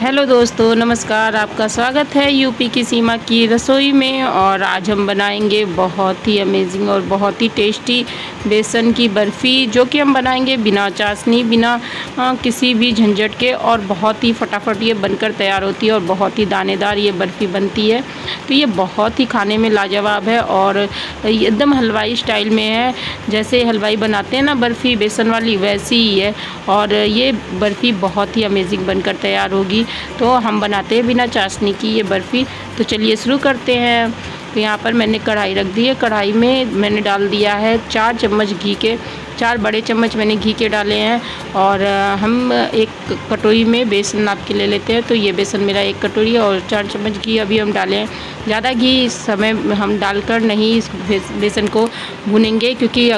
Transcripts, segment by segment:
Hello दोस्तों, नमस्कार। आपका स्वागत है यूपी की सीमा की रसोई में। और आज हम बनाएंगे बहुत ही अमेजिंग और बहुत ही टेस्टी बेसन की बर्फ़ी, जो कि हम बनाएंगे बिना चाशनी, बिना किसी भी झंझट के। और बहुत ही फटाफट ये बनकर तैयार होती है और बहुत ही दानेदार ये बर्फ़ी बनती है। तो ये बहुत ही खाने में लाजवाब है और एकदम हलवाई स्टाइल में है। जैसे हलवाई बनाते हैं ना बर्फ़ी बेसन वाली, वैसी ही है। और ये बर्फ़ी बहुत ही अमेजिंग बनकर तैयार होगी। तो हम बनाते हैं बिना चाशनी की ये बर्फ़ी। तो चलिए शुरू करते हैं। तो यहाँ पर मैंने कढ़ाई रख दी है। कढ़ाई में मैंने डाल दिया है 4 चम्मच घी के। 4 बड़े चम्मच मैंने घी के डाले हैं। और हम एक कटोरी में बेसन नाप के ले लेते हैं। तो ये बेसन मेरा 1 कटोरी है और 4 चम्मच घी अभी हम डाले हैं। ज़्यादा घी इस समय हम डालकर नहीं इस बेसन को भूनेंगे, क्योंकि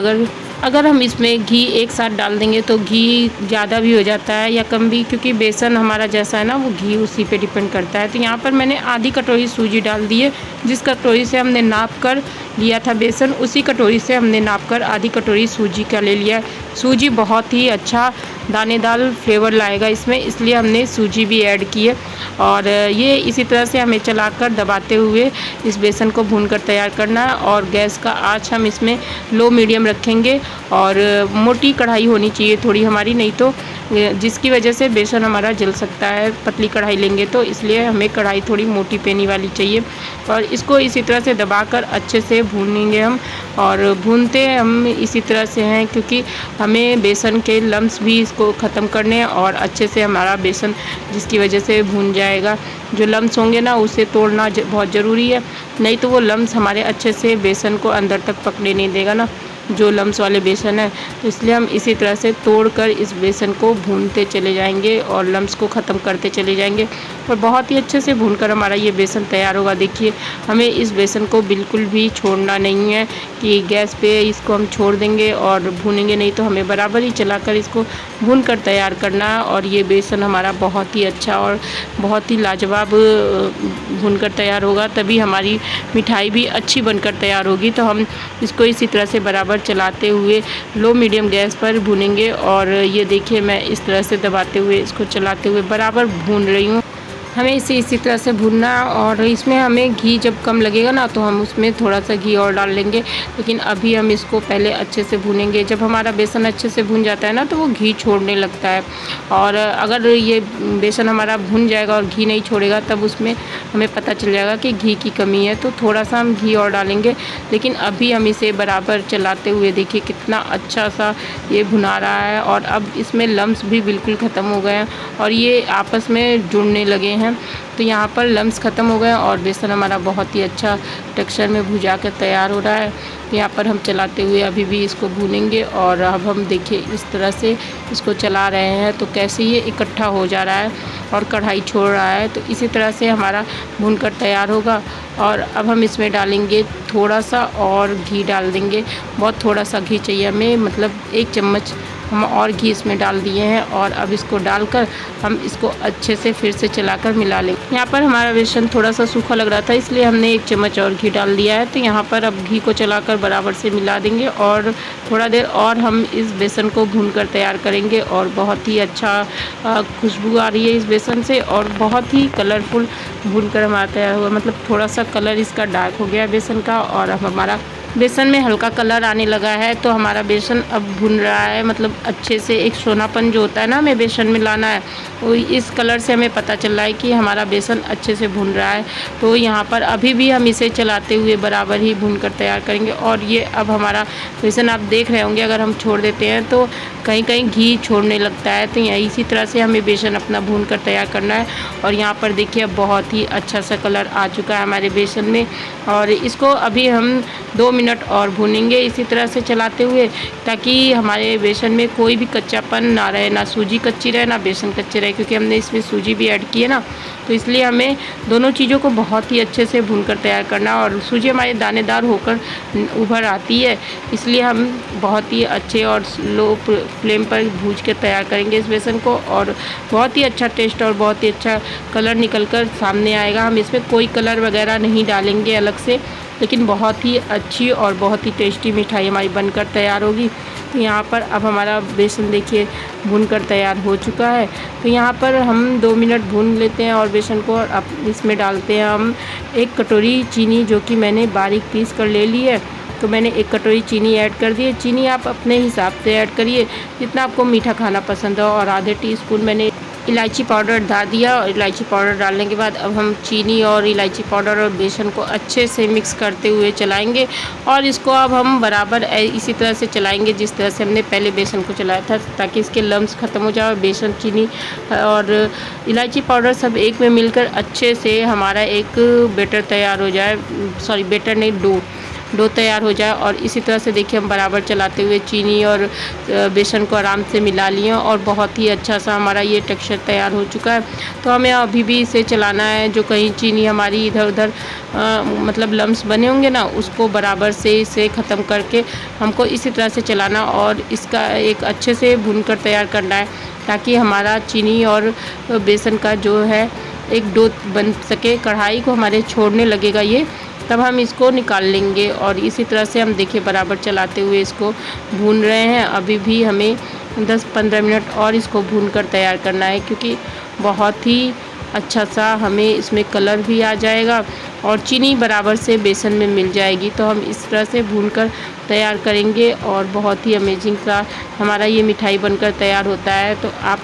अगर हम इसमें घी एक साथ डाल देंगे तो घी ज़्यादा भी हो जाता है या कम भी, क्योंकि बेसन हमारा जैसा है ना वो घी उसी पे डिपेंड करता है। तो यहाँ पर मैंने आधी कटोरी सूजी डाल दी है। जिस कटोरी से हमने नाप कर लिया था बेसन, उसी कटोरी से हमने नाप कर आधी कटोरी सूजी का ले लिया है। सूजी बहुत ही अच्छा दानेदार फ्लेवर लाएगा इसमें, इसलिए हमने सूजी भी ऐड की है। और ये इसी तरह से हमें चलाकर दबाते हुए इस बेसन को भूनकर तैयार करना है। और गैस का आँच हम इसमें लो मीडियम रखेंगे। और मोटी कढ़ाई होनी चाहिए थोड़ी हमारी, नहीं तो जिसकी वजह से बेसन हमारा जल सकता है। पतली कढ़ाई लेंगे तो इसलिए हमें कढ़ाई थोड़ी मोटी पेनी वाली चाहिए। और इसको इसी तरह से दबाकर अच्छे से भूनेंगे हम। और भूनते हम इसी तरह से हैं, क्योंकि हमें बेसन के लम्स भी इसको ख़त्म करने हैं और अच्छे से हमारा बेसन जिसकी वजह से भून जाएगा। जो लम्स होंगे ना उसे तोड़ना बहुत ज़रूरी है, नहीं तो वो लम्स हमारे अच्छे से बेसन को अंदर तक पकड़ने नहीं देगा ना, जो लम्स वाले बेसन है। तो इसलिए हम इसी तरह से तोड़कर इस बेसन को भूनते चले जाएंगे और लम्स को ख़त्म करते चले जाएंगे। और बहुत ही अच्छे से भूनकर हमारा ये बेसन तैयार होगा। देखिए, हमें इस बेसन को बिल्कुल भी छोड़ना नहीं है कि गैस पे इसको हम छोड़ देंगे और भूनेंगे नहीं, तो हमें बराबर ही चलाकर इसको भूनकर तैयार करना है। और ये बेसन हमारा बहुत ही अच्छा और बहुत ही लाजवाब भूनकर तैयार होगा, तभी हमारी मिठाई भी अच्छी बनकर तैयार होगी। तो हम इसको इसी तरह से बराबर चलाते हुए लो मीडियम गैस पर भूनेंगे। और ये देखिए, मैं इस तरह से दबाते हुए इसको चलाते हुए बराबर भून रही हूँ। हमें इसे इसी तरह से भूनना। और इसमें हमें घी जब कम लगेगा ना तो हम उसमें थोड़ा सा घी और डाल लेंगे, लेकिन अभी हम इसको पहले अच्छे से भूनेंगे। जब हमारा बेसन अच्छे से भून जाता है ना तो वो घी छोड़ने लगता है। और अगर ये बेसन हमारा भून जाएगा और घी नहीं छोड़ेगा, तब उसमें हमें पता चल जाएगा कि घी की कमी है। तो थोड़ा सा हम घी और डालेंगे, लेकिन अभी हम इसे बराबर चलाते हुए देखिए कितना अच्छा सा ये भुना रहा है। और अब इसमें लम्स भी बिल्कुल ख़त्म हो गए हैं और ये आपस में जुड़ने लगे हैं। तो यहाँ पर लम्स ख़त्म हो गए और बेसन हमारा बहुत ही अच्छा टेक्सचर में भुजा कर तैयार हो रहा है। तो यहाँ पर हम चलाते हुए अभी भी इसको भूनेंगे। और अब हम देखिए इस तरह से इसको चला रहे हैं तो कैसे ये इकट्ठा हो जा रहा है और कढ़ाई छोड़ रहा है। तो इसी तरह से हमारा भूनकर तैयार होगा। और अब हम इसमें डालेंगे थोड़ा सा और घी डाल देंगे। बहुत थोड़ा सा घी चाहिए हमें, मतलब 1 चम्मच हम और घी इसमें डाल दिए हैं। और अब इसको डालकर हम इसको अच्छे से फिर से चलाकर मिला लेंगे। यहाँ पर हमारा बेसन थोड़ा सा सूखा लग रहा था, इसलिए हमने 1 चम्मच और घी डाल दिया है। तो यहाँ पर अब घी को चलाकर बराबर से मिला देंगे और थोड़ा देर और हम इस बेसन को भूनकर तैयार करेंगे। और बहुत ही अच्छा खुशबू आ रही है इस बेसन से और बहुत ही कलरफुल भूनकर हमारा तैयार हुआ। मतलब थोड़ा सा कलर इसका डार्क हो गया बेसन का और अब हमारा बेसन में हल्का कलर आने लगा है। तो हमारा बेसन अब भुन रहा है, मतलब अच्छे से एक सोनापन जो होता है ना हमें बेसन में लाना है, वो इस कलर से हमें पता चल रहा है कि हमारा बेसन अच्छे से भुन रहा है। तो यहाँ पर अभी भी हम इसे चलाते हुए बराबर ही भूनकर तैयार करेंगे। और ये अब हमारा बेसन आप देख रहे होंगे, अगर हम छोड़ देते हैं तो कहीं कहीं घी छोड़ने लगता है। तो यहाँ इसी तरह से हमें बेसन अपना भूनकर तैयार करना है। और यहाँ पर देखिए अब बहुत ही अच्छा सा कलर आ चुका है हमारे बेसन में। और इसको अभी हम 2 मिनट और भूनेंगे इसी तरह से चलाते हुए, ताकि हमारे बेसन में कोई भी कच्चापन ना रहे, ना सूजी कच्ची रहे ना बेसन कच्चे रहे, क्योंकि हमने इसमें सूजी भी ऐड की है ना। तो इसलिए हमें दोनों चीज़ों को बहुत ही अच्छे से भूनकर तैयार करना। और सूजी हमारी दानेदार होकर उभर आती है, इसलिए हम बहुत ही अच्छे और लो फ्लेम पर भूज के तैयार करेंगे इस बेसन को। और बहुत ही अच्छा टेस्ट और बहुत ही अच्छा कलर निकल कर सामने आएगा। हम इसमें कोई कलर वगैरह नहीं डालेंगे अलग से, लेकिन बहुत ही अच्छी और बहुत ही टेस्टी मिठाई हमारी बनकर तैयार होगी। तो यहाँ पर अब हमारा बेसन देखिए भूनकर तैयार हो चुका है। तो यहाँ पर हम 2 मिनट भून लेते हैं और बेसन को अब इसमें डालते हैं हम 1 कटोरी चीनी, जो कि मैंने बारीक पीस कर ले ली है। तो मैंने 1 कटोरी चीनी ऐड कर दी है। चीनी आप अपने हिसाब से ऐड करिए जितना आपको मीठा खाना पसंद हो। और आधे टीस्पून मैंने इलायची पाउडर डाल दिया। और इलायची पाउडर डालने के बाद अब हम चीनी और इलायची पाउडर और बेसन को अच्छे से मिक्स करते हुए चलाएंगे। और इसको अब हम बराबर इसी तरह से चलाएंगे जिस तरह से हमने पहले बेसन को चलाया था, ताकि इसके लम्स ख़त्म हो जाए। बेसन, चीनी और इलायची पाउडर सब एक में मिलकर अच्छे से हमारा एक बैटर तैयार हो जाए। सॉरी, बैटर नहीं, डो तैयार हो जाए। और इसी तरह से देखिए हम बराबर चलाते हुए चीनी और बेसन को आराम से मिला लिए और बहुत ही अच्छा सा हमारा ये टेक्सचर तैयार हो चुका है। तो हमें अभी भी इसे चलाना है। जो कहीं चीनी हमारी इधर उधर मतलब लम्स बने होंगे ना, उसको बराबर से इसे ख़त्म करके हमको इसी तरह से चलाना और इसका एक अच्छे से भूनकर तैयार करना है, ताकि हमारा चीनी और बेसन का जो है एक डो बन सके। कढ़ाई को हमारे छोड़ने लगेगा ये, तब हम इसको निकाल लेंगे। और इसी तरह से हम देखिए बराबर चलाते हुए इसको भून रहे हैं। अभी भी हमें 10-15 मिनट और इसको भूनकर तैयार करना है, क्योंकि बहुत ही अच्छा सा हमें इसमें कलर भी आ जाएगा और चीनी बराबर से बेसन में मिल जाएगी। तो हम इस तरह से भूनकर तैयार करेंगे और बहुत ही अमेजिंग सा हमारा ये मिठाई बनकर तैयार होता है। तो आप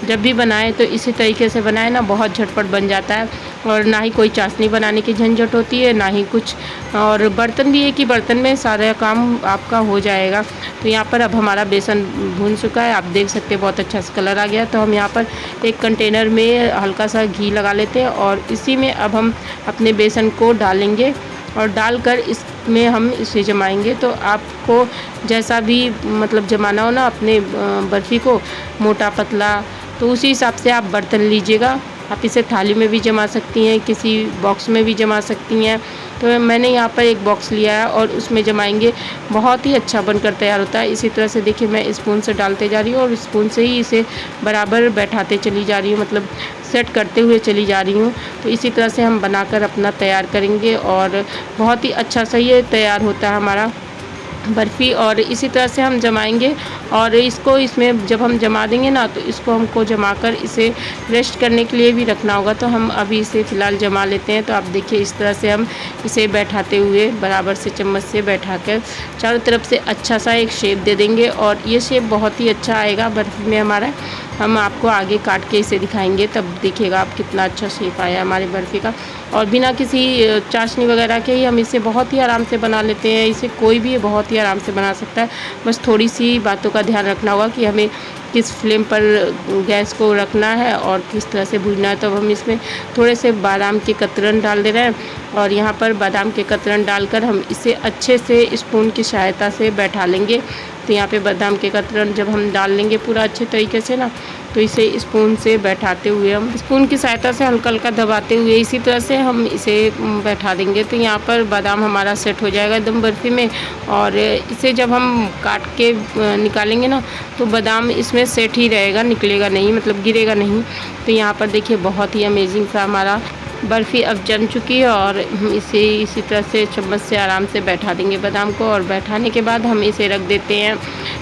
जब भी बनाएं तो इसी तरीके से बनाएं ना, बहुत झटपट बन जाता है। और ना ही कोई चाशनी बनाने की झंझट होती है, ना ही कुछ। और बर्तन भी एक ही बर्तन में सारा काम आपका हो जाएगा। तो यहाँ पर अब हमारा बेसन भून चुका है, आप देख सकते हैं बहुत अच्छा सा कलर आ गया। तो हम यहाँ पर एक कंटेनर में हल्का सा घी लगा लेते हैं और इसी में अब हम अपने बेसन को डालेंगे और डालकर इसमें हम इसे जमाएंगे। तो आपको जैसा भी मतलब जमाना हो ना अपने बर्फ़ी को, मोटा पतला, तो उसी हिसाब से आप बर्तन लीजिएगा। आप इसे थाली में भी जमा सकती हैं, किसी बॉक्स में भी जमा सकती हैं। तो मैंने यहाँ पर एक बॉक्स लिया है और उसमें जमाएंगे, बहुत ही अच्छा बनकर तैयार होता है। इसी तरह से देखिए मैं स्पून से डालते जा रही हूँ और स्पून से ही इसे बराबर बैठाते चली जा रही हूँ, मतलब सेट करते हुए चली जा रही हूँ। तो इसी तरह से हम बनाकर अपना तैयार करेंगे और बहुत ही अच्छा सा ये तैयार होता है हमारा बर्फ़ी। और इसी तरह से हम जमाएंगे और इसको इसमें जब हम जमा देंगे ना, तो इसको हमको जमा कर इसे रेस्ट करने के लिए भी रखना होगा। तो हम अभी इसे फ़िलहाल जमा लेते हैं। तो आप देखिए इस तरह से हम इसे बैठाते हुए बराबर से चम्मच से बैठाकर चारों तरफ से अच्छा सा एक शेप दे देंगे और ये शेप बहुत ही अच्छा आएगा बर्फ़ी में हमारा। हम आपको आगे काट के इसे दिखाएंगे, तब देखिएगा आप कितना अच्छा शेप आया हमारी बर्फ़ी का। और बिना किसी चाशनी वगैरह के ही हम इसे बहुत ही आराम से बना लेते हैं। इसे कोई भी बहुत ही आराम से बना सकता है। बस थोड़ी सी बातों का ध्यान रखना होगा कि हमें किस फ्लेम पर गैस को रखना है और किस तरह से भूनना है। तो हम इसमें थोड़े से बादाम के कतरन डाल दे रहे हैं और यहाँ पर बादाम के कतरन डालकर हम इसे अच्छे से स्पून की सहायता से बैठा लेंगे। तो यहाँ पे बादाम के कतरन जब हम डाल लेंगे पूरा अच्छे तरीके से ना, तो इसे स्पून से बैठाते हुए हम स्पून की सहायता से हल्का हल्का दबाते हुए इसी तरह से हम इसे बैठा देंगे। तो यहाँ पर बादाम हमारा सेट हो जाएगा एकदम बर्फ़ी में। और इसे जब हम काट के निकालेंगे ना, तो बादाम इसमें सेट ही रहेगा, निकलेगा नहीं, मतलब गिरेगा नहीं। तो यहाँ पर देखिए बहुत ही अमेजिंग सा हमारा बर्फ़ी अब जम चुकी है और हम इसे इसी तरह से चम्मच से आराम से बैठा देंगे बादाम को। और बैठाने के बाद हम इसे रख देते हैं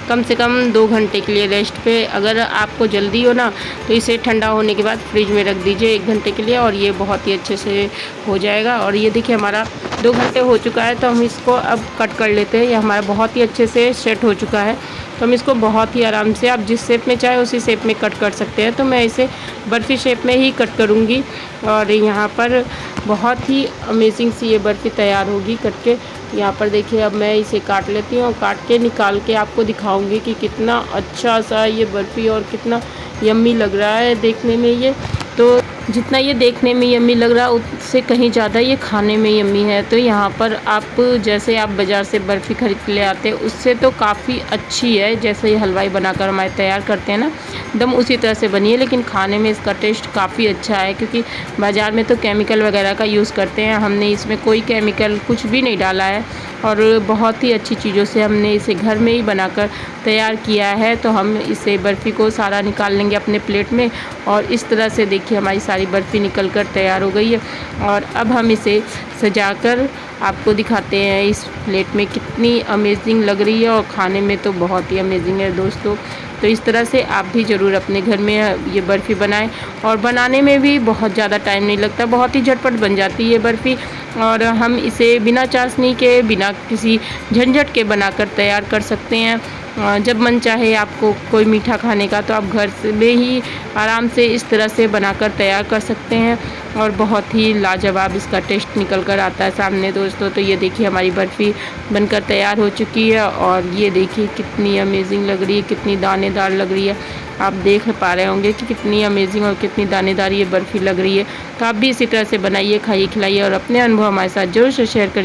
कम से कम 2 घंटे के लिए रेस्ट पे। अगर आपको जल्दी हो ना, तो इसे ठंडा होने के बाद फ्रिज में रख दीजिए 1 घंटे के लिए और ये बहुत ही अच्छे से हो जाएगा। और ये देखिए हमारा 2 घंटे हो चुका है। तो हम इसको अब कट कर लेते हैं। ये हमारा बहुत ही अच्छे से सेट हो चुका है। तो हम इसको बहुत ही आराम से, आप जिस शेप में चाहे उसी शेप में कट कर सकते हैं। तो मैं इसे बर्फ़ी शेप में ही कट करूँगी और यहाँ पर बहुत ही अमेजिंग सी ये बर्फ़ी तैयार होगी कट के। यहाँ पर देखिए अब मैं इसे काट लेती हूँ और काट के निकाल के आपको दिखाऊंगी कि कितना अच्छा सा ये बर्फ़ी और कितना यम्मी लग रहा है देखने में। ये तो जितना ये देखने में यम्मी लग रहा है उससे कहीं ज़्यादा ये खाने में यम्मी है। तो यहाँ पर आप जैसे आप बाज़ार से बर्फ़ी खरीद के ले आते हैं उससे तो काफ़ी अच्छी है, जैसे ये हलवाई बनाकर हमारे तैयार करते हैं ना, एकदम उसी तरह से बनी है। लेकिन खाने में इसका टेस्ट काफ़ी अच्छा है, क्योंकि बाज़ार में तो केमिकल वगैरह का यूज़ करते हैं, हमने इसमें कोई केमिकल कुछ भी नहीं डाला है और बहुत ही अच्छी चीज़ों से हमने इसे घर में ही बनाकर तैयार किया है। तो हम इसे बर्फ़ी को सारा निकाल लेंगे अपने प्लेट में और इस तरह से देखिए हमारी सारी बर्फ़ी निकल कर तैयार हो गई है। और अब हम इसे सजाकर आपको दिखाते हैं इस प्लेट में कितनी अमेजिंग लग रही है और खाने में तो बहुत ही अमेजिंग है दोस्तों। तो इस तरह से आप भी ज़रूर अपने घर में ये बर्फ़ी बनाएं और बनाने में भी बहुत ज़्यादा टाइम नहीं लगता, बहुत ही झटपट बन जाती है ये बर्फ़ी। और हम इसे बिना चाशनी के, बिना किसी झंझट के बनाकर तैयार कर सकते हैं। जब मन चाहे आपको कोई मीठा खाने का तो आप घर से में ही आराम से इस तरह से बनाकर तैयार कर सकते हैं और बहुत ही लाजवाब इसका टेस्ट निकल कर आता है सामने दोस्तों। तो ये देखिए हमारी बर्फ़ी बनकर तैयार हो चुकी है और ये देखिए कितनी अमेजिंग लग रही है, कितनी दानेदार लग रही है। आप देख पा रहे होंगे कि कितनी अमेजिंग और कितनी दानेदार ये बर्फ़ी लग रही है। तो आप भी इसी तरह से बनाइए, खाइए, खिलाइए और अपने अनुभव हमारे साथ ज़रूर से शेयर करिए।